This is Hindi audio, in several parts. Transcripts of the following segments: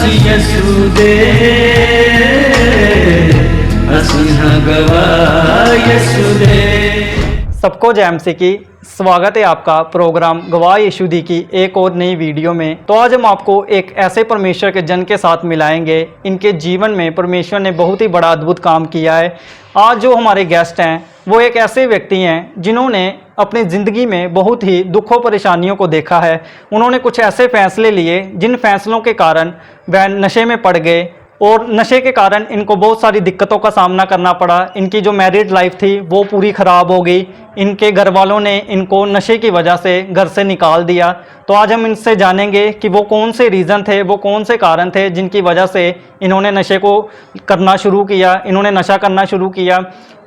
यसुदे यसुदे। सबको जय मसीह की। स्वागत है आपका प्रोग्राम गवाह यीशु दी की एक और नई वीडियो में। तो आज हम आपको एक ऐसे परमेश्वर के जन के साथ मिलाएंगे। इनके जीवन में परमेश्वर ने बहुत ही बड़ा अद्भुत काम किया है। आज जो हमारे गेस्ट हैं वो एक ऐसे व्यक्ति हैं जिन्होंने अपनी ज़िंदगी में बहुत ही दुखों परेशानियों को देखा है। उन्होंने कुछ ऐसे फैसले लिए जिन फैसलों के कारण वह नशे में पड़ गए और नशे के कारण इनको बहुत सारी दिक्कतों का सामना करना पड़ा। इनकी जो मैरिड लाइफ थी वो पूरी ख़राब हो गई। इनके घर वालों ने इनको नशे की वजह से घर से निकाल दिया। तो आज हम इनसे जानेंगे कि वो कौन से रीज़न थे, वो कौन से कारण थे जिनकी वजह से इन्होंने नशे को करना शुरू किया, इन्होंने नशा करना शुरू किया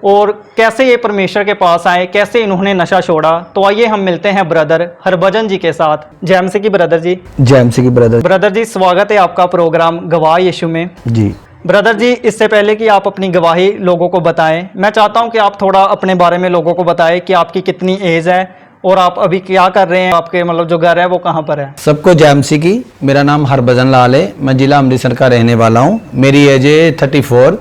और कैसे ये परमेश्वर के पास आए, कैसे इन्होंने नशा छोड़ा। तो आइए हम मिलते हैं ब्रदर हरभजन जी के साथ। जय मसीह की ब्रदर जी। जय मसीह की ब्रदर। ब्रदर जी स्वागत है आपका प्रोग्राम गवाह यीशु में। जी ब्रदर जी, इससे पहले कि आप अपनी गवाही लोगों को बताएं, मैं चाहता हूं कि आप थोड़ा अपने बारे में लोगों को बताएं कि आपकी कितनी एज है और आप अभी क्या कर रहे हैं, आपके मतलब जो घर है वो कहां पर है। सबको जय मसीह की। मेरा नाम हरभजन लाल है, मैं जिला अमृतसर का रहने वाला हूं। मेरी एज है 34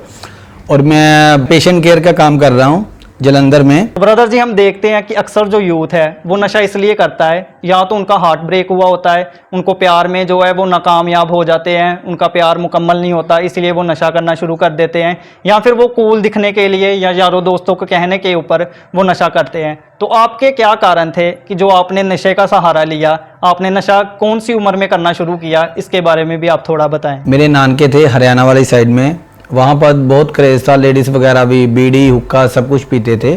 और मैं पेशेंट केयर का काम कर रहा हूं जलंधर में। ब्रदर जी, हम देखते हैं कि अक्सर जो यूथ है वो नशा इसलिए करता है, या तो उनका हार्ट ब्रेक हुआ होता है, उनको प्यार में जो है वो नाकामयाब हो जाते हैं, उनका प्यार मुकम्मल नहीं होता इसलिए वो नशा करना शुरू कर देते हैं, या फिर वो कूल दिखने के लिए या यारों दोस्तों को कहने के ऊपर वो नशा करते हैं। तो आपके क्या कारण थे कि जो आपने नशे का सहारा लिया, आपने नशा कौन सी उम्र में करना शुरू किया, इसके बारे में भी आप थोड़ा बताएं। मेरे नानके थे हरियाणा वाली साइड में, वहाँ पर बहुत क्रेज था, लेडीज़ वगैरह भी बीड़ी हुक्का सब कुछ पीते थे।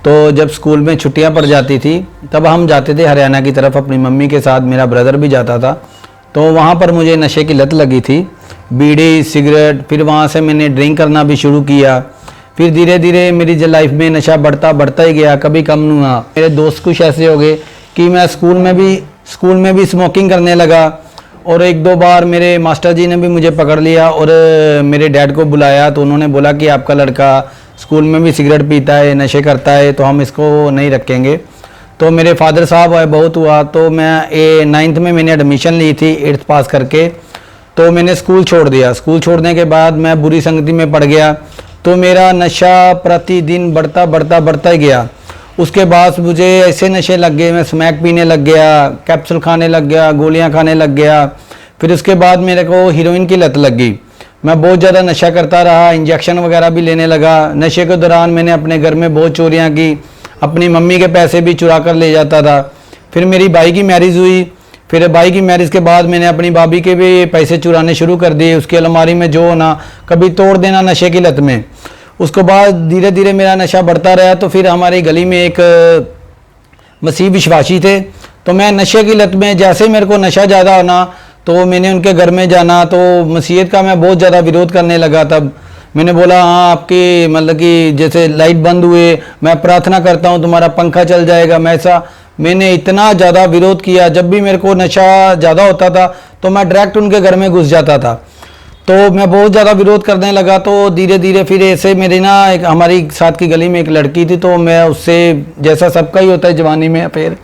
तो जब स्कूल में छुट्टियाँ पड़ जाती थी तब हम जाते थे हरियाणा की तरफ अपनी मम्मी के साथ, मेरा ब्रदर भी जाता था। तो वहाँ पर मुझे नशे की लत लगी थी, बीड़ी सिगरेट। फिर वहाँ से मैंने ड्रिंक करना भी शुरू किया। फिर धीरे धीरे मेरी लाइफ में नशा बढ़ता ही गया, कभी कम नहीं हुआ। मेरे दोस्त कुछ ऐसे हो गए कि मैं स्कूल में भी स्मोकिंग करने लगा और एक दो बार मेरे मास्टर जी ने भी मुझे पकड़ लिया और मेरे डैड को बुलाया। तो उन्होंने बोला कि आपका लड़का स्कूल में भी सिगरेट पीता है, नशे करता है, तो हम इसको नहीं रखेंगे। तो मेरे फादर साहब आए, बहुत हुआ। तो मैं 9th में मैंने एडमिशन ली थी 8th पास करके। तो मैंने स्कूल छोड़ दिया। स्कूल छोड़ने के बाद मैं बुरी संगति में पड़ गया। तो मेरा नशा प्रतिदिन बढ़ता ही गया। उसके बाद मुझे ऐसे नशे लग गए, मैं स्मैक पीने लग गया, कैप्सूल खाने लग गया, गोलियां खाने लग गया। फिर उसके बाद मेरे को हीरोइन की लत लग गई। मैं बहुत ज़्यादा नशा करता रहा, इंजेक्शन वगैरह भी लेने लगा। नशे के दौरान मैंने अपने घर में बहुत चोरियां की, अपनी मम्मी के पैसे भी चुरा कर ले जाता था। फिर मेरी भाई की मैरिज हुई। फिर भाई की मैरिज के बाद मैंने अपनी भाभी के भी पैसे चुराने शुरू कर दिए। उसकी अलमारी में जो होना कभी तोड़ देना नशे की लत में। उसके बाद धीरे धीरे मेरा नशा बढ़ता रहा। तो फिर हमारी गली में एक मसीह विश्वासी थे। तो मैं नशे की लत में, जैसे मेरे को नशा ज़्यादा होना तो मैंने उनके घर में जाना। तो मसीहत का मैं बहुत ज़्यादा विरोध करने लगा। तब मैंने बोला, हाँ आपकी मतलब कि जैसे लाइट बंद हुए, मैं प्रार्थना करता हूँ तुम्हारा पंखा चल जाएगा। मैंने इतना ज़्यादा विरोध किया। जब भी मेरे को नशा ज़्यादा होता था तो मैं डायरेक्ट उनके घर में घुस जाता था। तो मैं बहुत ज़्यादा विरोध करने लगा। तो धीरे धीरे फिर ऐसे मेरी ना एक हमारी साथ की गली में एक लड़की थी। तो मैं उससे, जैसा सबका ही होता है जवानी में अफेयर,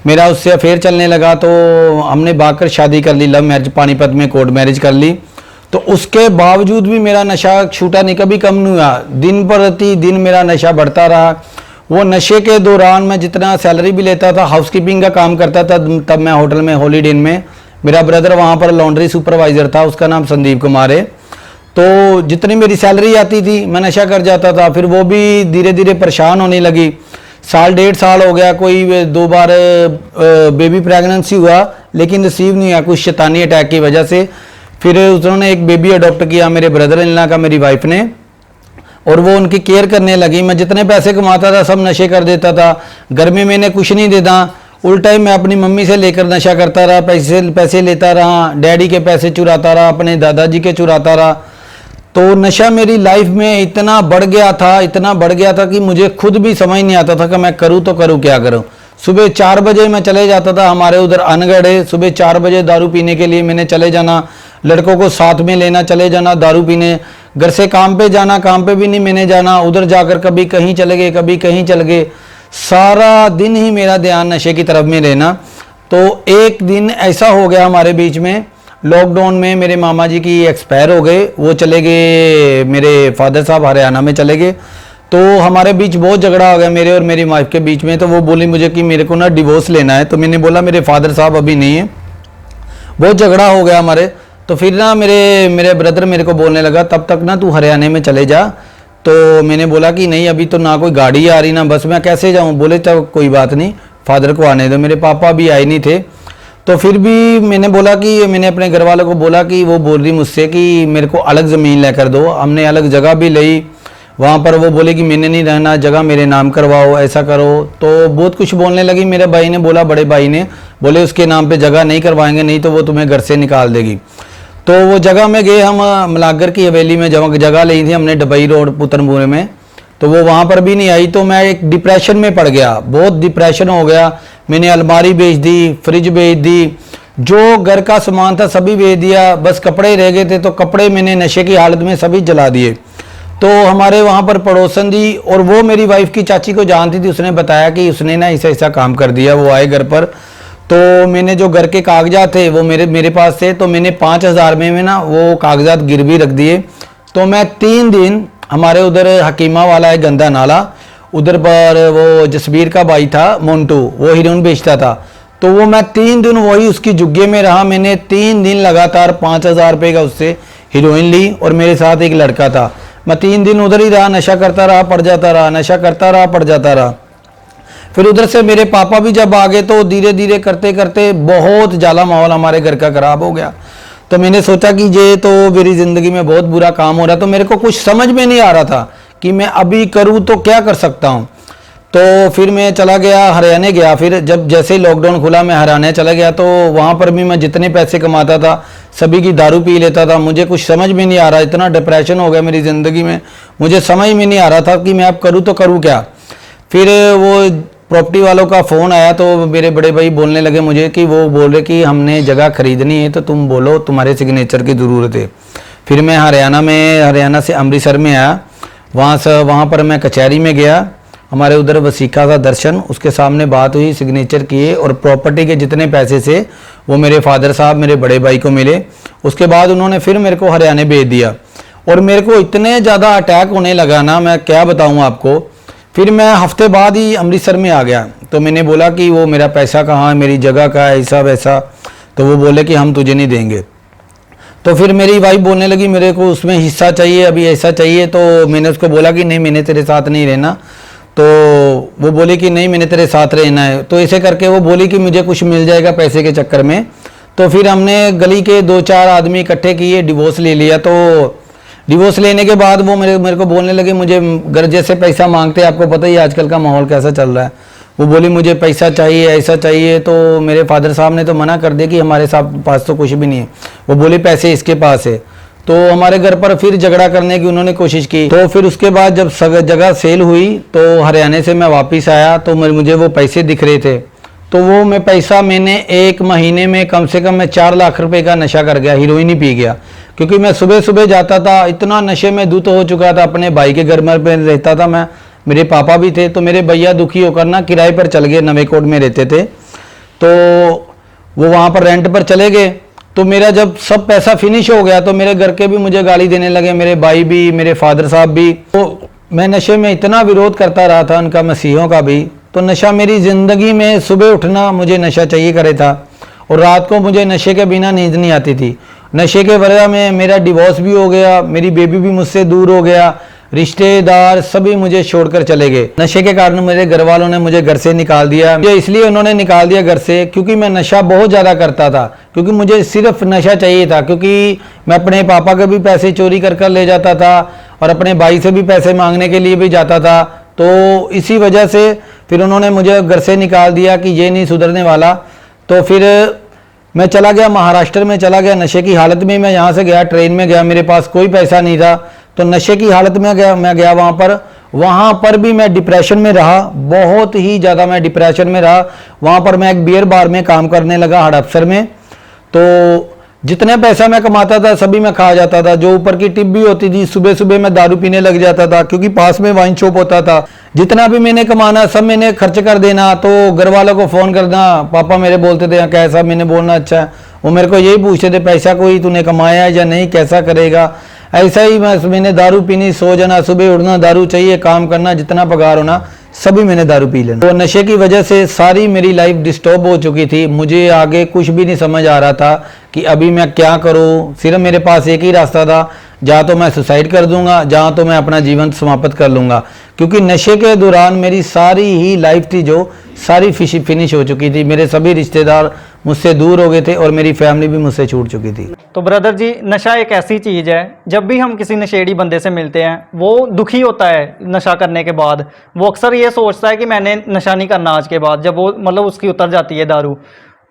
मेरा उससे अफेयर चलने लगा। तो हमने भागकर शादी कर ली, लव मैरिज, पानीपत में कोर्ट मैरिज कर ली। तो उसके बावजूद भी मेरा नशा छूटा नहीं, कभी कम नहीं हुआ। दिन प्रति दिन मेरा नशा बढ़ता रहा। वो नशे के दौरान मैं जितना सैलरी भी लेता था, हाउसकीपिंग का काम करता था तब मैं होटल में हॉलीडे इन में। मेरा ब्रदर वहाँ पर लॉन्ड्री सुपरवाइज़र था, उसका नाम संदीप कुमार है। तो जितनी मेरी सैलरी आती थी मैं नशा कर जाता था। फिर वो भी धीरे धीरे परेशान होने लगी। 1.5 साल हो गया। कोई 2 बार बेबी प्रेगनेंसी हुआ लेकिन रिसीव नहीं हुआ कुछ शैतानी अटैक की वजह से। फिर उन्होंने एक बेबी अडॉप्ट किया मेरे ब्रदर इन लॉ का, मेरी वाइफ ने, और वो उनकी केयर करने लगी। मैं जितने पैसे कमाता था सब नशे कर देता था। घर में मैंने कुछ नहीं देता, उल्टा ही मैं अपनी मम्मी से लेकर नशा करता रहा, पैसे लेता रहा, डैडी के पैसे चुराता रहा, अपने दादाजी के चुराता रहा। तो नशा मेरी लाइफ में इतना बढ़ गया था कि मुझे खुद भी समझ नहीं आता था कि मैं करूँ तो करूँ क्या करूँ। सुबह 4 बजे मैं चले जाता था, हमारे उधर अनगढ़ है, सुबह 4 बजे दारू पीने के लिए मैंने चले जाना, लड़कों को साथ में लेना, चले जाना दारू पीने। घर से काम पे जाना, काम पे भी नहीं मैंने जाना, उधर जाकर कभी कहीं चले गए, कभी कहीं चले गए। सारा दिन ही मेरा ध्यान नशे की तरफ में रहना। तो एक दिन ऐसा हो गया हमारे बीच में, लॉकडाउन में मेरे मामा जी की एक्सपायर हो गए, वो चले गए, मेरे फादर साहब हरियाणा में चले गए। तो हमारे बीच बहुत झगड़ा हो गया मेरे और मेरी वाइफ के बीच में। तो वो बोली मुझे कि मेरे को ना डिवोर्स लेना है। तो मैंने बोला मेरे फादर साहब अभी नहीं है, बहुत झगड़ा हो गया हमारे। तो फिर ना मेरे ब्रदर मेरे को बोलने लगा तब तक ना तू हरियाणा में चले जा। तो मैंने बोला कि नहीं अभी तो ना कोई गाड़ी आ रही ना बस, मैं कैसे जाऊँ। बोले तब कोई बात नहीं, फादर को आने दो। मेरे पापा भी आए नहीं थे। तो फिर भी मैंने बोला कि मैंने अपने घर वालों को बोला कि वो बोल रही मुझसे कि मेरे को अलग ज़मीन लेकर दो। हमने अलग जगह भी ली, वहाँ पर वो बोले कि मैंने नहीं रहना, जगह मेरे नाम करवाओ, ऐसा करो। तो बहुत कुछ बोलने लगी। मेरे भाई ने बोला, बड़े भाई ने बोले उसके नाम पे जगह नहीं करवाएंगे, नहीं तो वो तुम्हें घर से निकाल देगी। तो वो जगह में गए हम, मलागर की हवेली में जगह ली थी हमने, डबई रोड पुतनपुरे में। तो वो वहाँ पर भी नहीं आई। तो मैं एक डिप्रेशन में पड़ गया, बहुत डिप्रेशन हो गया। मैंने अलमारी बेच दी, फ्रिज बेच दी, जो घर का सामान था सभी बेच दिया, बस कपड़े रह गए थे। तो कपड़े मैंने नशे की हालत में सभी जला दिए। तो हमारे वहाँ पर पड़ोसन थी और वो मेरी वाइफ की चाची को जानती थी, उसने बताया कि उसने ना ऐसा ऐसा काम कर दिया। वो आए घर पर, तो मैंने जो घर के कागजात थे वो मेरे पास थे। तो मैंने 5,000 में ना वो कागजात गिरवी रख दिए। तो मैं 3 दिन हमारे उधर हकीमा वाला है गंदा नाला, उधर पर वो जसबीर का भाई था मोन्टू, वो हीरोइन बेचता था। तो वो मैं 3 दिन वही उसकी जुग्गे में रहा। मैंने 3 दिन लगातार 5,000 रुपये का उससे हीरोइन ली और मेरे साथ एक लड़का था। मैं 3 दिन उधर ही रहा, नशा करता रहा, पड़ जाता रहा, नशा करता रहा, पड़ जाता रहा। फिर उधर से मेरे पापा भी जब आ गए तो धीरे धीरे करते करते बहुत ज़्यादा माहौल हमारे घर का ख़राब हो गया। तो मैंने सोचा कि ये तो मेरी ज़िंदगी में बहुत बुरा काम हो रहा। तो मेरे को कुछ समझ में नहीं आ रहा था कि मैं अभी करूँ तो क्या कर सकता हूँ। तो फिर मैं चला गया, हरियाणा गया। फिर जब जैसे ही लॉकडाउन खुला मैं हरियाणा चला गया। तो वहाँ पर भी मैं जितने पैसे कमाता था सभी की दारू पी लेता था। मुझे कुछ समझ में नहीं आ रहा, इतना डिप्रेशन हो गया मेरी ज़िंदगी में, मुझे समझ में नहीं आ रहा था कि मैं अब करूँ तो करूँ क्या। फिर वो प्रॉपर्टी वालों का फ़ोन आया तो मेरे बड़े भाई बोलने लगे मुझे कि वो बोल रहे कि हमने जगह खरीदनी है तो तुम बोलो, तुम्हारे सिग्नेचर की ज़रूरत है। फिर मैं हरियाणा से अमृतसर में आया। वहाँ पर मैं कचहरी में गया, हमारे उधर वसीका का दर्शन, उसके सामने बात हुई, सिग्नेचर किए और प्रॉपर्टी के जितने पैसे से वो मेरे फादर साहब मेरे बड़े भाई को मिले। उसके बाद उन्होंने फिर मेरे को हरियाणा भेज दिया और मेरे को इतने ज़्यादा अटैक होने लगा ना, मैं क्या बताऊँ आपको। फिर मैं हफ्ते बाद ही अमृतसर में आ गया। तो मैंने बोला कि वो मेरा पैसा कहाँ है, मेरी जगह कहाँ है, ऐसा वैसा। तो वो बोले कि हम तुझे नहीं देंगे। तो फिर मेरी वाइफ बोलने लगी मेरे को उसमें हिस्सा चाहिए, अभी ऐसा चाहिए। तो मैंने उसको बोला कि नहीं मैंने तेरे साथ नहीं रहना। तो वो बोली कि नहीं मैंने तेरे साथ रहना है। तो ऐसे करके वो बोली कि मुझे कुछ मिल जाएगा पैसे के चक्कर में। तो फिर हमने गली के 2-4 आदमी इकट्ठे किए, डिवोर्स ले लिया। तो डिवोर्स लेने के बाद वो मेरे को बोलने लगे मुझे गर्जे से पैसा मांगते, आपको पता ही आजकल का माहौल कैसा चल रहा है। वो बोली मुझे पैसा चाहिए, ऐसा चाहिए। तो मेरे फादर साहब ने तो मना कर दिया कि हमारे पास तो कुछ भी नहीं है। वो बोली पैसे इसके पास है। तो हमारे घर पर फिर झगड़ा करने की उन्होंने कोशिश की। तो फिर उसके बाद जब जगह सेल हुई तो हरियाणा से मैं वापस आया तो मुझे वो पैसे दिख रहे थे। तो वो मैंने 1 महीने में कम से कम मैं 4 लाख रुपए का नशा कर गया, हीरोइन ही पी गया। क्योंकि मैं सुबह सुबह जाता था, इतना नशे में धुत हो चुका था। अपने भाई के घर में रहता था मैं, मेरे पापा भी थे। तो मेरे भैया दुखी होकर ना किराए पर चल गए, नवे कोट में रहते थे। तो वो वहाँ पर रेंट पर चले गए। तो मेरा जब सब पैसा फिनिश हो गया तो मेरे घर के भी मुझे गाली देने लगे, मेरे भाई भी, मेरे फादर साहब भी। तो मैं नशे में इतना विरोध करता रहा था उनका, मसीहों का भी। तो नशा मेरी ज़िंदगी में, सुबह उठना मुझे नशा चाहिए करे था और रात को मुझे नशे के बिना नींद नहीं आती थी। नशे के वजह में मेरा डिवोर्स भी हो गया, मेरी बेबी भी मुझसे दूर हो गया, रिश्तेदार सभी मुझे छोड़कर चले गए। नशे के कारण मेरे घर वालों ने मुझे घर से निकाल दिया। मुझे इसलिए उन्होंने निकाल दिया घर से क्योंकि मैं नशा बहुत ज़्यादा करता था, क्योंकि मुझे सिर्फ नशा चाहिए था। क्योंकि मैं अपने पापा के भी पैसे चोरी कर ले जाता था और अपने भाई से भी पैसे मांगने के लिए भी जाता था। तो इसी वजह से फिर उन्होंने मुझे घर से निकाल दिया कि ये नहीं सुधरने वाला। तो फिर मैं चला गया, महाराष्ट्र में चला गया नशे की हालत में। मैं यहाँ से गया, ट्रेन में गया, मेरे पास कोई पैसा नहीं था। तो नशे की हालत में मैं गया वहाँ पर भी मैं डिप्रेशन में रहा, बहुत ही ज़्यादा मैं डिप्रेशन में रहा। वहाँ पर मैं एक बियर बार में काम करने लगा, हड़पसर में। तो जितने पैसा मैं कमाता था सभी मैं खा जाता था। जो ऊपर की टिप भी होती थी, सुबह सुबह मैं दारू पीने लग जाता था क्योंकि पास में वाइन शॉप होता था। जितना भी मैंने कमाना सब मैंने खर्च कर देना। तो घर वालों को फ़ोन करना, पापा मेरे बोलते थे कैसा, मैंने बोलना अच्छा है। वो मेरे को यही पूछते थे पैसा कोई तूने कमाया है या नहीं, कैसा करेगा। ऐसा ही मैंने दारू पीनी, सो जाना, सुबह उठना, दारू चाहिए, काम करना, जितना पगार होना सभी मैंने दारू पी लेना। तो नशे की वजह से सारी मेरी लाइफ डिस्टर्ब हो चुकी थी। मुझे आगे कुछ भी नहीं समझ आ रहा था कि अभी मैं क्या करूं। सिर्फ मेरे पास एक ही रास्ता था, या तो मैं सुसाइड कर दूंगा, या तो मैं अपना जीवन समाप्त कर लूंगा, क्योंकि नशे के दौरान मेरी सारी ही लाइफ थी जो सारी फिनिश हो चुकी थी। मेरे सभी रिश्तेदार मुझसे दूर हो गए थे और मेरी फैमिली भी मुझसे छूट चुकी थी। तो ब्रदर जी, नशा एक ऐसी चीज़ है, जब भी हम किसी नशेड़ी बंदे से मिलते हैं वो दुखी होता है नशा करने के बाद। वो अक्सर ये सोचता है कि मैंने नशा नहीं करना आज के बाद, जब वो मतलब उसकी उतर जाती है दारू,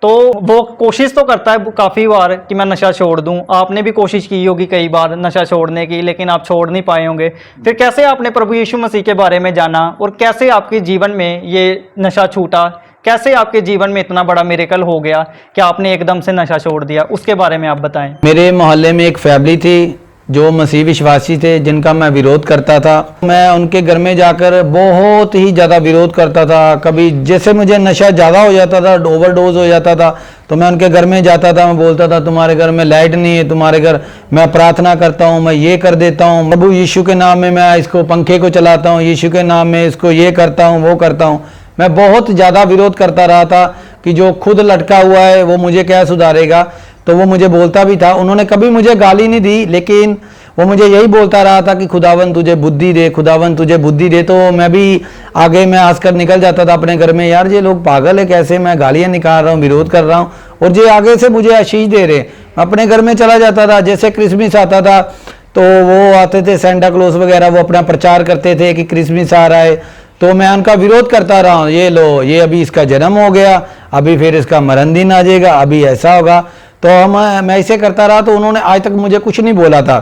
तो वो कोशिश तो करता है काफ़ी बार कि मैं नशा छोड़ दूं। आपने भी कोशिश की होगी कई बार नशा छोड़ने की, लेकिन आप छोड़ नहीं पाए होंगे। फिर कैसे आपने प्रभु यीशु मसीह के बारे में जाना और कैसे आपके जीवन में ये नशा छूटा, कैसे आपके जीवन में इतना बड़ा मिरेकल हो गया कि आपने एकदम से नशा छोड़ दिया, उसके बारे में आप बताएं। मेरे मोहल्ले में एक फैमिली थी जो मसीह विश्वासी थे, जिनका मैं विरोध करता था। मैं उनके घर में जाकर बहुत ही ज़्यादा विरोध करता था। कभी जैसे मुझे नशा ज़्यादा हो जाता था, ओवरडोज हो जाता था, तो मैं उनके घर में जाता था। मैं बोलता था तुम्हारे घर में लाइट नहीं है, तुम्हारे घर मैं प्रार्थना करता हूँ, मैं ये कर देता हूँ, प्रभु यीशु के नाम में मैं इसको पंखे को चलाता हूँ, यीशु के नाम में इसको ये करता हूँ, वो करता हूँ। मैं बहुत ज़्यादा विरोध करता रहा था कि जो खुद लटका हुआ है वो मुझे क्या सुधारेगा। तो वो मुझे बोलता भी था। उन्होंने कभी मुझे गाली नहीं दी, लेकिन वो मुझे यही बोलता रहा था कि खुदावन तुझे बुद्धि दे, खुदावन तुझे बुद्धि दे। तो मैं भी आगे मैं हंसकर निकल जाता था अपने घर में, यार ये लोग पागल है, कैसे मैं गालियाँ निकाल रहा हूँ, विरोध कर रहा हूँ और ये आगे से मुझे आशीष दे रहे। अपने घर में चला जाता था। जैसे क्रिसमस आता था तो वो आते थे सेंटा क्लॉज वगैरह, वो अपना प्रचार करते थे कि क्रिसमस आ रहा है, तो मैं उनका विरोध करता रहा हूँ। ये लो, ये अभी इसका जन्म हो गया, अभी फिर इसका मरण दिन आ जाएगा, अभी ऐसा होगा। तो मैं इसे करता रहा, तो उन्होंने आज तक मुझे कुछ नहीं बोला था।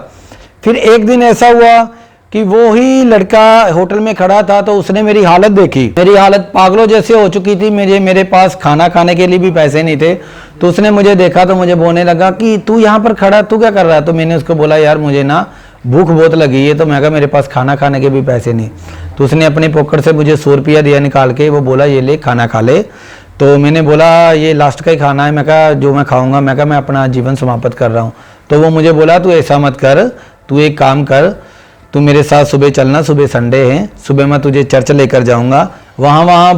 फिर एक दिन ऐसा हुआ कि वो ही लड़का होटल में खड़ा था, तो उसने मेरी हालत देखी। मेरी हालत पागलों जैसे हो चुकी थी। मेरे पास खाना खाने के लिए भी पैसे नहीं थे। तो उसने मुझे देखा तो मुझे बोलने लगा कि तू यहाँ पर खड़ा, तू क्या कर रहा है। तो मैंने उसको बोला यार मुझे ना भूख बहुत लगी है। तो मैं कहा मेरे पास खाना खाने के भी पैसे नहीं। तो उसने अपनी पॉकेट से मुझे 100 रुपया दिया निकाल के। वो बोला ये ले खाना खा ले। तो मैंने बोला ये लास्ट का ही खाना है। मैं कहा जो मैं खाऊंगा, मैं कहा मैं अपना जीवन समाप्त कर रहा हूँ। तो वो मुझे बोला तू ऐसा मत कर, तू एक काम कर, तू मेरे साथ सुबह चलना, सुबह संडे है, सुबह मैं तुझे चर्च लेकर जाऊंगा, वहाँ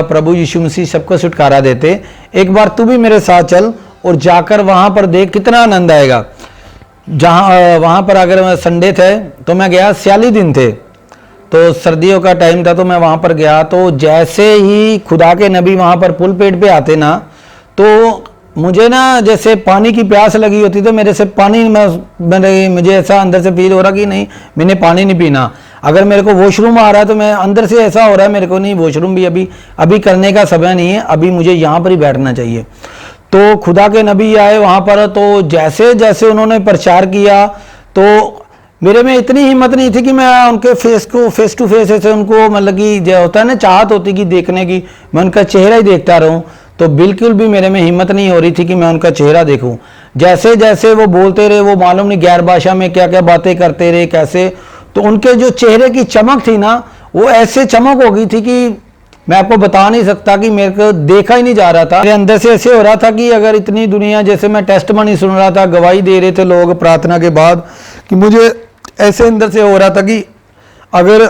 प्रभु यीशु मसीह सबको छुटकारा देते, एक बार तू भी मेरे साथ चल और जाकर वहाँ पर देख कितना आनंद आएगा। जहाँ वहाँ पर अगर संडे थे तो मैं गया, 46 दिन थे, तो सर्दियों का टाइम था, तो मैं वहाँ पर गया। तो जैसे ही खुदा के नबी वहाँ पर पुलपेट पे आते ना, तो मुझे ना जैसे पानी की प्यास लगी होती, तो मेरे से पानी मुझे ऐसा अंदर से फील हो रहा कि नहीं मैंने पानी नहीं पीना। अगर मेरे को वॉशरूम आ रहा है तो मैं अंदर से ऐसा हो रहा है मेरे को नहीं, वॉशरूम भी अभी करने का समय नहीं है, अभी मुझे यहाँ पर ही बैठना चाहिए। तो खुदा के नबी आए वहाँ पर, तो जैसे जैसे उन्होंने प्रचार किया, तो मेरे में इतनी हिम्मत नहीं थी कि मैं उनके फेस को फेस टू फेस ऐसे उनको, मतलब कि जो होता है ना चाहत होती कि देखने की, मैं उनका चेहरा ही देखता रहूं। तो बिल्कुल भी मेरे में हिम्मत नहीं हो रही थी कि मैं उनका चेहरा देखूं। जैसे जैसे वो बोलते रहे, वो मालूम नहीं गैर भाषा में क्या क्या बातें करते रहे कैसे, तो उनके जो चेहरे की चमक थी ना, वो ऐसे चमक हो गई थी कि मैं आपको बता नहीं सकता, कि मेरे को देखा ही नहीं जा रहा था। मेरे अंदर से ऐसे हो रहा था कि अगर इतनी दुनिया, जैसे मैं टेस्टमनी सुन रहा था, गवाही दे रहे थे लोग प्रार्थना के बाद, कि मुझे ऐसे अंदर से हो रहा था कि अगर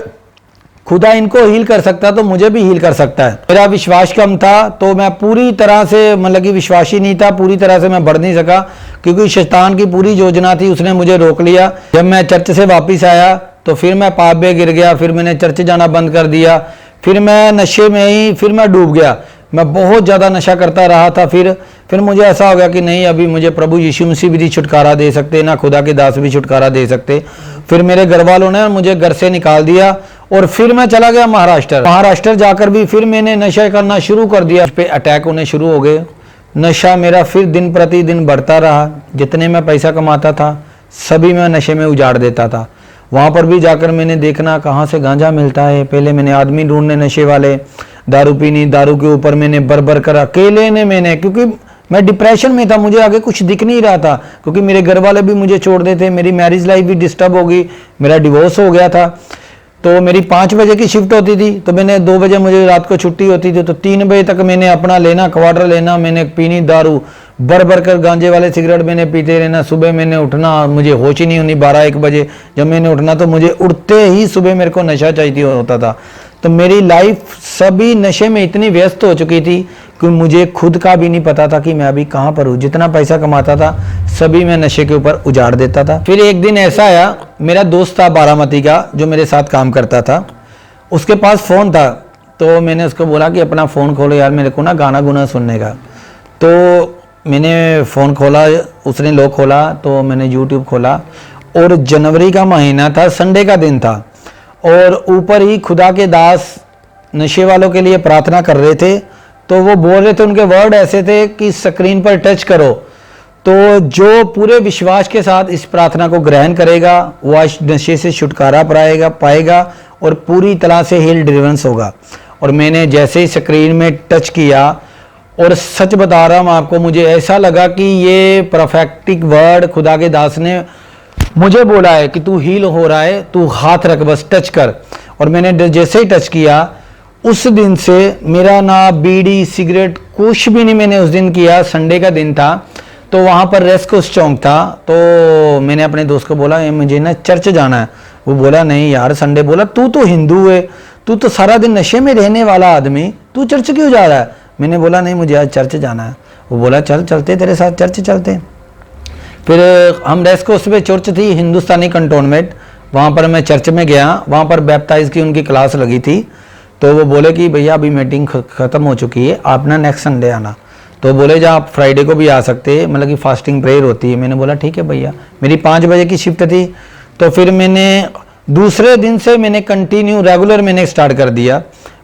खुदा इनको हील कर सकता तो मुझे भी हील कर सकता है। मेरा विश्वास कम था, तो मैं पूरी तरह से मतलब कि विश्वासी नहीं था, पूरी तरह से मैं बढ़ नहीं सका, क्योंकि शैतान की पूरी योजना थी, उसने मुझे रोक लिया। जब मैं चर्च से वापस आया तो फिर मैं पाप में गिर गया, फिर मैंने चर्च जाना बंद कर दिया, फिर मैं नशे में ही फिर मैं डूब गया। मैं बहुत ज़्यादा नशा करता रहा था। फिर मुझे ऐसा हो गया कि नहीं, अभी मुझे प्रभु यीशु मसीह भी छुटकारा दे सकते, ना खुदा के दास भी छुटकारा दे सकते। फिर मेरे घर वालों ने मुझे घर से निकाल दिया और फिर मैं चला गया महाराष्ट्र जाकर भी फिर मैंने नशा करना शुरू कर दिया। पे अटैक होने शुरू हो गए। नशा मेरा फिर दिन प्रतिदिन बढ़ता रहा। जितने मैं पैसा कमाता था सभी मैं नशे में उजाड़ देता था। वहाँ पर भी जाकर मैंने देखना कहाँ से गांजा मिलता है। पहले मैंने आदमी ढूंढने नशे वाले, दारू पीनी, दारू के ऊपर मैंने बर कर अकेले ने मैंने, क्योंकि मैं डिप्रेशन में था, मुझे आगे कुछ दिख नहीं रहा था, क्योंकि मेरे घर वाले भी मुझे छोड़ देते, मेरी मैरिज लाइफ भी डिस्टर्ब हो गई, मेरा डिवोर्स हो गया था। तो मेरी 5 बजे की शिफ्ट होती थी, तो मैंने 2 बजे मुझे रात को छुट्टी होती थी, तो 3 बजे तक मैंने अपना लेना, क्वार्टर लेना, मैंने पीनी दारू, भर भर कर गांजे वाले सिगरेट मैंने पीते रहना। सुबह मैंने उठना, मुझे होश ही नहीं होनी, 12-1 बजे जब मैंने उठना तो मुझे उठते ही सुबह मेरे को नशा चाहिए होता था। तो मेरी लाइफ सभी नशे में इतनी व्यस्त हो चुकी थी कि मुझे खुद का भी नहीं पता था कि मैं अभी कहाँ पर हूँ। जितना पैसा कमाता था सभी मैं नशे के ऊपर उजाड़ देता था। फिर एक दिन ऐसा आया, मेरा दोस्त था बारामती का जो मेरे साथ काम करता था, उसके पास फ़ोन था। तो मैंने उसको बोला कि अपना फ़ोन खोलो यार, मेरे को ना गाना गुना सुनने का। तो मैंने फ़ोन खोला, उसने लॉक खोला, तो मैंने यूट्यूब खोला और जनवरी का महीना था, संडे का दिन था और ऊपर ही खुदा के दास नशे वालों के लिए प्रार्थना कर रहे थे। तो वो बोल रहे थे, उनके वर्ड ऐसे थे कि स्क्रीन पर टच करो तो जो पूरे विश्वास के साथ इस प्रार्थना को ग्रहण करेगा वो आज नशे से छुटकारा पाएगा और पूरी तरह से हील डिलीवरेंस होगा। और मैंने जैसे ही स्क्रीन में टच किया, और सच बता रहा हूँ आपको, मुझे ऐसा लगा कि ये प्रोफेटिक वर्ड खुदा के दास ने मुझे बोला है कि तू हील हो रहा है, तू हाथ रख, बस टच कर। और मैंने जैसे ही टच किया, उस दिन से मेरा ना बीड़ी सिगरेट कुछ भी नहीं मैंने उस दिन किया। संडे का दिन था, तो वहाँ पर रेस्कोस चौक था। तो मैंने अपने दोस्त को बोला मुझे ना चर्च जाना है। वो बोला नहीं यार संडे। बोला तू तो हिंदू है, तू तो सारा दिन नशे में रहने वाला आदमी, तू चर्च क्यों जा रहा है? मैंने बोला नहीं मुझे आज चर्च जाना है। वो बोला चल चलते तेरे साथ चर्च चलते। फिर हम रेस्कोस पे चर्च थी, हिंदुस्तानी कंटोनमेंट, वहाँ पर मैं चर्च में गया। वहाँ पर बैप्टाइज की उनकी क्लास लगी थी। तो वो बोले कि भैया अभी मीटिंग ख़त्म हो चुकी है, आप ना नेक्स्ट संडे आना। तो बोले जहाँ आप फ्राइडे को भी आ सकते हैं, मतलब कि फास्टिंग प्रेयर होती है। मैंने बोला ठीक है भैया। मेरी 5 बजे की शिफ्ट थी। तो फिर मैंने दूसरे दिन से मैंने कंटिन्यू रेगुलर मैंने स्टार्ट कर दिया।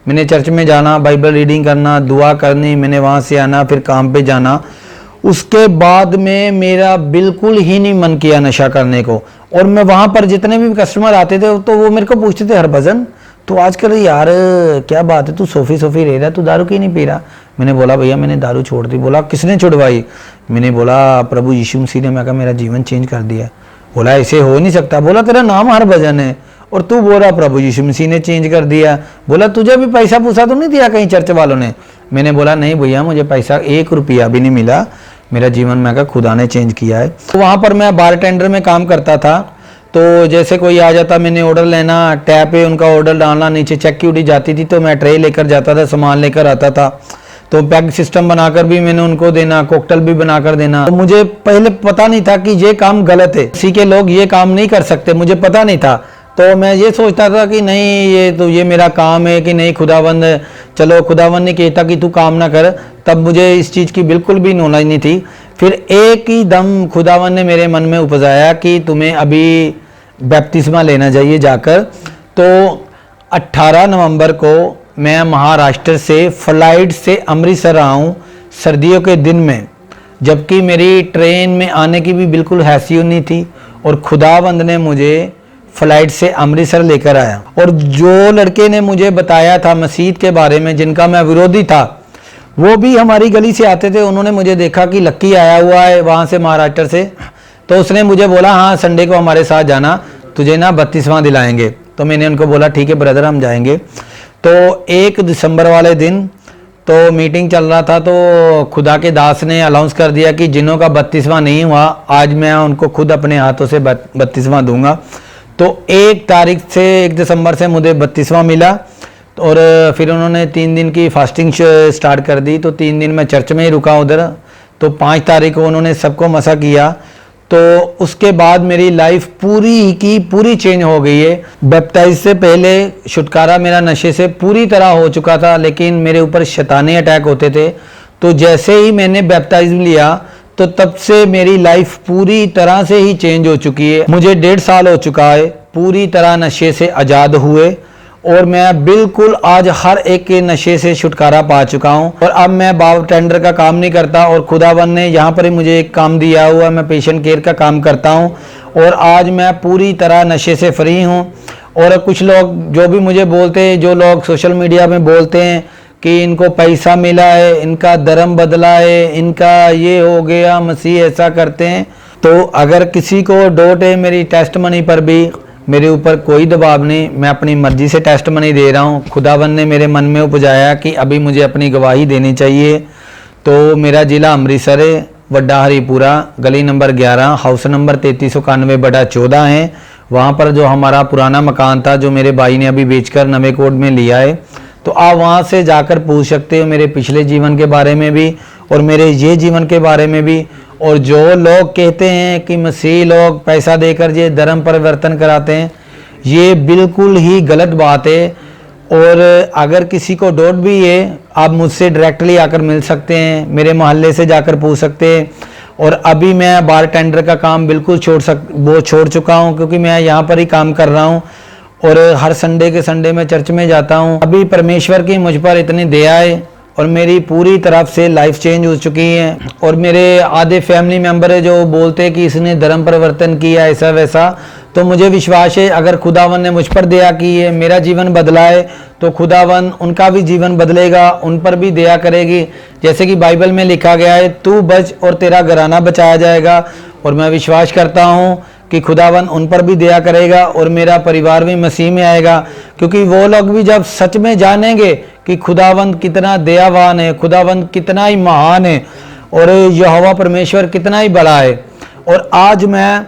मैंने चर्च में जाना, बाइबल रीडिंग करना, दुआ करनी, मैंने वहाँ से आना, फिर काम पे जाना। उसके बाद में मेरा बिल्कुल ही नहीं मन किया नशा करने को। और मैं वहाँ पर जितने भी कस्टमर आते थे तो वो मेरे को पूछते थे हरभजन तो आजकल यार क्या बात है, तू सोफी रह रहा, तू दारू क्यों नहीं पी रहा? मैंने बोला भैया मैंने दारू छोड़ दी। बोला किसने छुड़वाई? मैंने बोला प्रभु यीशु मसीह ने। मैं कहा मेरा जीवन चेंज कर दिया। बोला ऐसे हो नहीं सकता। बोला तेरा नाम हरभजन है और तू बोल रहा प्रभु यीशु मसीह ने चेंज कर दिया। बोला तुझे भी पैसा पूसा तो नहीं दिया कहीं चर्च वालों ने? मैंने बोला नहीं भैया मुझे पैसा 1 रुपया भी नहीं मिला, मेरा जीवन मैं कहा खुदा ने चेंज किया है। तो वहाँ पर मैं बार टेंडर में काम करता था। तो जैसे कोई आ जाता, मैंने ऑर्डर लेना, टैब पे उनका ऑर्डर डालना, नीचे चेक की उड़ी जाती थी तो मैं ट्रे लेकर जाता था, सामान लेकर आता था। तो पैक सिस्टम बनाकर भी मैंने उनको देना, कॉकटेल भी बनाकर देना। तो मुझे पहले पता नहीं था कि ये काम गलत है, किसी के लोग ये काम नहीं कर सकते, मुझे पता नहीं था। तो मैं ये सोचता था कि नहीं ये मेरा काम है कि नहीं, खुदावंद चलो खुदावंद ने कहता कि तू काम ना कर। तब मुझे इस चीज़ की बिल्कुल भी नॉलेज नहीं थी। फिर एक ही दम खुदावंद ने मेरे मन में उपजाया कि तुम्हें अभी बैप्तिस्मा लेना चाहिए जाकर। तो 18 नवंबर को मैं महाराष्ट्र से फ्लाइट से अमृतसर आऊँ सर्दियों के दिन में, जबकि मेरी ट्रेन में आने की भी बिल्कुल हैसियत नहीं थी। और खुदावंद ने मुझे फ्लाइट से अमृतसर लेकर आया। और जो लड़के ने मुझे बताया था मस्जिद के बारे में, जिनका मैं विरोधी था, वो भी हमारी गली से आते थे। उन्होंने मुझे देखा कि लक्की आया हुआ है वहाँ से महाराष्ट्र से, तो उसने मुझे बोला हाँ संडे को हमारे साथ जाना, तुझे ना बत्तीसवां दिलाएंगे। तो मैंने उनको बोला ठीक है ब्रदर हम जाएंगे। तो 1 दिसंबर वाले दिन तो मीटिंग चल रहा था, तो खुदा के दास ने अनाउंस कर दिया कि जिन्हों का 32वां नहीं हुआ आज मैं उनको खुद अपने हाथों से 32वां दूंगा। तो 1 दिसंबर से मुझे 32वां मिला। और फिर उन्होंने 3 दिन की फास्टिंग स्टार्ट कर दी। तो 3 दिन मैं चर्च में ही रुका उधर। तो 5 तारीख को उन्होंने सबको मसा किया। तो उसके बाद मेरी लाइफ पूरी की पूरी चेंज हो गई है। बैप्टाइज से पहले छुटकारा मेरा नशे से पूरी तरह हो चुका था, लेकिन मेरे ऊपर शैतानी अटैक होते थे। तो जैसे ही मैंने बैप्टाइज्म लिया तो तब से मेरी लाइफ पूरी तरह से ही चेंज हो चुकी है। मुझे 1.5 साल हो चुका है पूरी तरह नशे से आज़ाद हुए, और मैं बिल्कुल आज हर एक के नशे से छुटकारा पा चुका हूं। और अब मैं बार टेंडर का काम नहीं करता, और खुदावन ने यहाँ पर ही मुझे एक काम दिया हुआ, मैं पेशेंट केयर का काम करता हूं। और आज मैं पूरी तरह नशे से फ्री हूं। और कुछ लोग जो भी मुझे बोलते हैं, जो लोग सोशल मीडिया में बोलते हैं कि इनको पैसा मिला है, इनका धर्म बदला है, इनका ये हो गया, मसीह ऐसा करते हैं, तो अगर किसी को डाउट है मेरी टेस्ट मनी पर भी, मेरे ऊपर कोई दबाव नहीं, मैं अपनी मर्जी से टेस्ट मनी दे रहा हूँ। खुदावन ने मेरे मन में उपजाया कि अभी मुझे अपनी गवाही देनी चाहिए। तो मेरा ज़िला अमृतसर है, वड्डा हरीपुरा, गली नंबर 11, हाउस नंबर 3391/14 है। वहाँ पर जो हमारा पुराना मकान था, जो मेरे भाई ने अभी बेचकर नवे कोट में लिया है, तो आप वहाँ से जाकर पूछ सकते हो मेरे पिछले जीवन के बारे में भी और मेरे ये जीवन के बारे में भी। और जो लोग कहते हैं कि मसीह लोग पैसा देकर ये धर्म परिवर्तन कराते हैं, ये बिल्कुल ही गलत बात है। और अगर किसी को डाउट भी है, आप मुझसे डायरेक्टली आकर मिल सकते हैं, मेरे मोहल्ले से जाकर पूछ सकते हैं। और अभी मैं बार टेंडर का काम बिल्कुल छोड़ चुका हूँ, क्योंकि मैं यहाँ पर ही काम कर रहा हूँ और हर संडे के संडे मैं चर्च में जाता हूँ। अभी परमेश्वर की मुझ पर इतनी दया है और मेरी पूरी तरफ से लाइफ चेंज हो चुकी है। और मेरे आधे फैमिली मेंबर है जो बोलते हैं कि इसने धर्म परिवर्तन किया ऐसा वैसा, तो मुझे विश्वास है अगर खुदावन ने मुझ पर दया की है, मेरा जीवन बदला है, तो खुदावन उनका भी जीवन बदलेगा, उन पर भी दया करेगी। जैसे कि बाइबल में लिखा गया है, तू बच और तेरा घराना बचाया जाएगा। और मैं विश्वास करता हूँ कि खुदावन उन पर भी दया करेगा और मेरा परिवार भी मसीह में आएगा, क्योंकि वो लोग भी जब सच में जानेंगे कि खुदावन कितना दयावान है, खुदावन कितना ही महान है और यहोवा परमेश्वर कितना ही बड़ा है। और आज मैं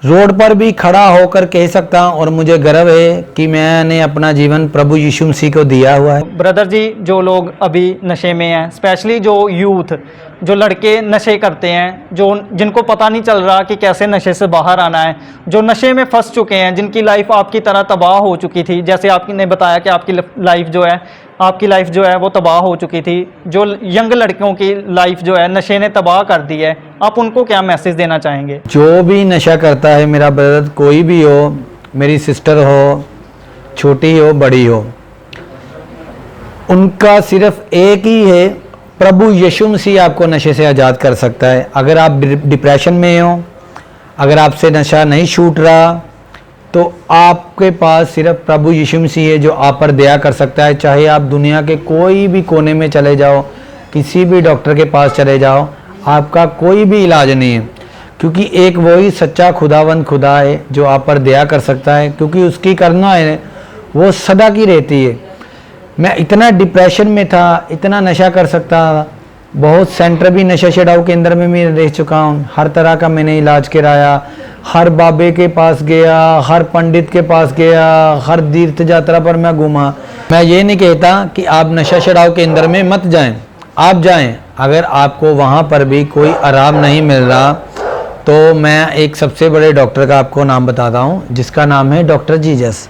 रोड पर भी खड़ा होकर कह सकता हूँ और मुझे गर्व है कि मैंने अपना जीवन प्रभु यीशु मसीह को दिया हुआ है। ब्रदर जी, जो लोग अभी नशे में हैं, स्पेशली जो यूथ, जो लड़के नशे करते हैं, जो जिनको पता नहीं चल रहा कि कैसे नशे से बाहर आना है, जो नशे में फंस चुके हैं, जिनकी लाइफ आपकी तरह तबाह हो चुकी थी, जैसे आपने बताया कि आपकी लाइफ जो है वो तबाह हो चुकी थी, जो यंग लड़कियों की लाइफ जो है नशे ने तबाह कर दी है, आप उनको क्या मैसेज देना चाहेंगे? जो भी नशा करता है, मेरा ब्रदर कोई भी हो, मेरी सिस्टर हो, छोटी हो बड़ी हो, उनका सिर्फ एक ही है, प्रभु यीशु मसीह आपको नशे से आज़ाद कर सकता है। अगर आप डिप्रेशन में हो, अगर आपसे नशा नहीं छूट रहा, तो आपके पास सिर्फ प्रभु यीशु मसीह है जो आप पर दया कर सकता है। चाहे आप दुनिया के कोई भी कोने में चले जाओ, किसी भी डॉक्टर के पास चले जाओ, आपका कोई भी इलाज नहीं है, क्योंकि एक वही सच्चा खुदावंद खुदा है जो आप पर दया कर सकता है, क्योंकि उसकी करुणा है वो सदा की रहती है। मैं इतना डिप्रेशन में था, इतना नशा कर सकता, बहुत सेंटर भी नशा छुड़ाऊ केंद्र में मैं रह चुका हूँ, हर तरह का मैंने इलाज कराया, हर बाबे के पास गया, हर पंडित के पास गया, हर तीर्थ यात्रा पर मैं घूमा। मैं ये नहीं कहता कि आप नशा छुड़ाऊ केंद्र में मत जाएं, आप जाएं। अगर आपको वहाँ पर भी कोई आराम नहीं मिल रहा, तो मैं एक सबसे बड़े डॉक्टर का आपको नाम बताता हूँ, जिसका नाम है डॉक्टर जीसस।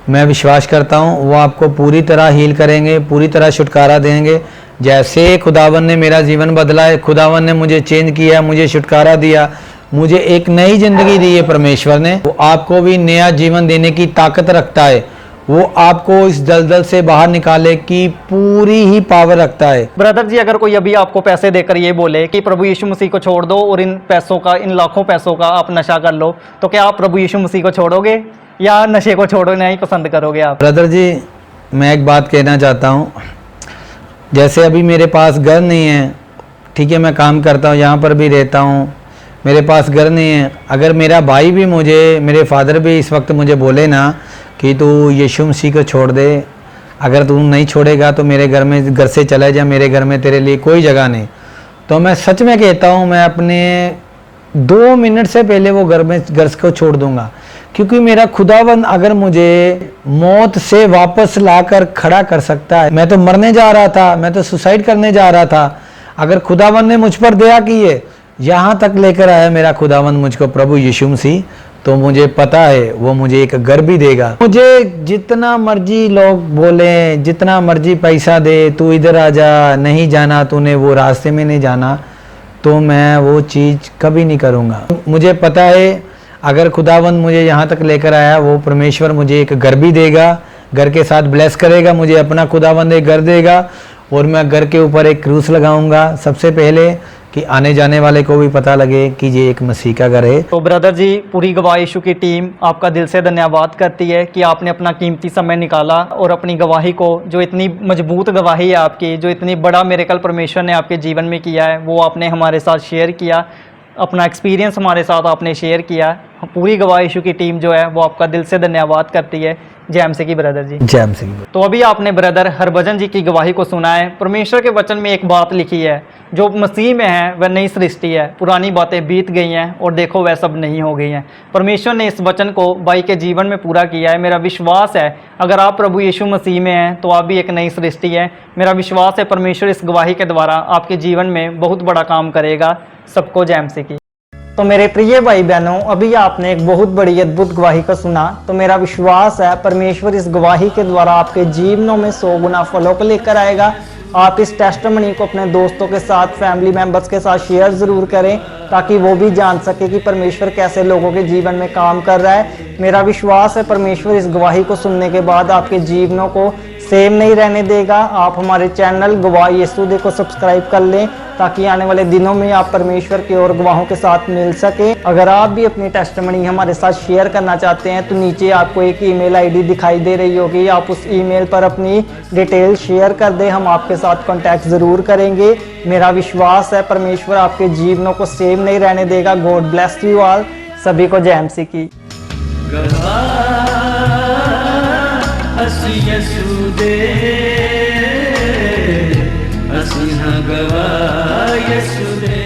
मैं विश्वास करता हूँ वो आपको पूरी तरह हील करेंगे, पूरी तरह छुटकारा देंगे। जैसे खुदावन ने मेरा जीवन बदला है, खुदावन ने मुझे चेंज किया, मुझे छुटकारा दिया, मुझे एक नई जिंदगी दी है परमेश्वर ने, वो आपको भी नया जीवन देने की ताकत रखता है। वो आपको इस दलदल से बाहर निकाले की पूरी ही पावर रखता है। ब्रदर जी, अगर कोई अभी आपको पैसे देकर ये बोले कि प्रभु यीशु मसीह को छोड़ दो और इन पैसों का, इन लाखों पैसों का आप नशा कर लो, तो क्या आप प्रभु यीशु मसीह को छोड़ोगे या नशे को छोड़ना ही पसंद करोगे आप? ब्रदर जी, मैं एक बात कहना चाहता हूँ। जैसे अभी मेरे पास घर नहीं है, ठीक है, मैं काम करता हूँ, यहाँ पर भी रहता हूँ, मेरे पास घर नहीं है। अगर मेरा भाई भी मुझे, मेरे फादर भी इस वक्त मुझे बोले ना कि तू यीशु मसीह को छोड़ दे, अगर तू नहीं छोड़ेगा तो मेरे घर से चला जा, मेरे घर में तेरे लिए कोई जगह नहीं, तो मैं सच में कहता हूँ मैं अपने 2 मिनट से पहले वो घर को छोड़ दूंगा। क्योंकि मेरा खुदावंद अगर मुझे मौत से वापस लाकर खड़ा कर सकता है, मैं तो मरने जा रहा था, मैं तो सुसाइड करने जा रहा था, अगर खुदावंद ने मुझ पर दया की है, यहाँ तक लेकर आया मेरा खुदावंद मुझको प्रभु यीशु मसीह, तो मुझे पता है वो मुझे एक घर भी देगा। मुझे जितना मर्जी लोग बोले, जितना मर्जी पैसा दे, तू इधर आ जा, नहीं जाना तूने वो रास्ते में नहीं जाना, तो मैं वो चीज़ कभी नहीं करूँगा। मुझे पता है अगर खुदावंद मुझे यहाँ तक लेकर आया, वो परमेश्वर मुझे एक घर भी देगा, घर के साथ ब्लेस करेगा, मुझे अपना खुदावंद एक घर देगा और मैं घर के ऊपर एक क्रूस लगाऊंगा सबसे पहले, कि आने जाने वाले को भी पता लगे कि ये एक मसीह का घर है। तो ब्रदर जी, पूरी गवाह यीशु की टीम आपका दिल से धन्यवाद करती है कि आपने अपना कीमती समय निकाला और अपनी गवाही को, जो इतनी मजबूत गवाही है आपकी, जो इतनी बड़ा मिरेकल परमेश्वर ने आपके जीवन में किया है, वो आपने हमारे साथ शेयर किया, अपना एक्सपीरियंस हमारे साथ आपने शेयर किया। पूरी गवाह यीशु की टीम जो है वो आपका दिल से धन्यवाद करती है। जय एमसी की ब्रदर जी। जय एमसी की। तो अभी आपने ब्रदर हरभजन जी की गवाही को सुना है। परमेश्वर के वचन में एक बात लिखी है, जो मसीह में है वह नई सृष्टि है, पुरानी बातें बीत गई हैं और देखो वह सब नहीं हो गई हैं। परमेश्वर ने इस वचन को भाई के जीवन में पूरा किया है। मेरा विश्वास है अगर आप प्रभु यीशु मसीह में हैं तो आप भी एक नई सृष्टि है। मेरा विश्वास है परमेश्वर इस गवाही के द्वारा आपके जीवन में बहुत बड़ा काम करेगा। सबको जय एमसी की। तो मेरे प्रिय भाई बहनों, अभी आपने एक बहुत बड़ी अद्भुत गवाही को सुना। तो मेरा विश्वास है परमेश्वर इस गवाही के द्वारा आपके जीवनों में 100 गुना फलों को लेकर आएगा। आप इस टेस्टिमनी को अपने दोस्तों के साथ, फैमिली मेंबर्स के साथ शेयर ज़रूर करें ताकि वो भी जान सके कि परमेश्वर कैसे लोगों के जीवन में काम कर रहा है। मेरा विश्वास है परमेश्वर इस गवाही को सुनने के बाद आपके जीवनों को सेम नहीं रहने देगा। आप हमारे चैनल गवाह यीशु को सब्सक्राइब कर लें ताकि आने वाले दिनों में आप परमेश्वर के और गवाहों के साथ मिल सके। अगर आप भी अपनी टेस्टिमनी हमारे साथ शेयर करना चाहते हैं तो नीचे आपको एक ईमेल आईडी दिखाई दे रही होगी, आप उस ईमेल पर अपनी डिटेल शेयर कर दें, हम आपके साथ कांटेक्ट ज़रूर करेंगे। मेरा विश्वास है परमेश्वर आपके जीवनों को सेम नहीं रहने देगा। God bless you all. सभी को जय एमसी की। ਅਸੀਂ ਯਿਸੂ ਦੇ ਅਸੀਂ ਹਾਂ ਗਵਾਹ ਯਿਸੂ ਦੇ।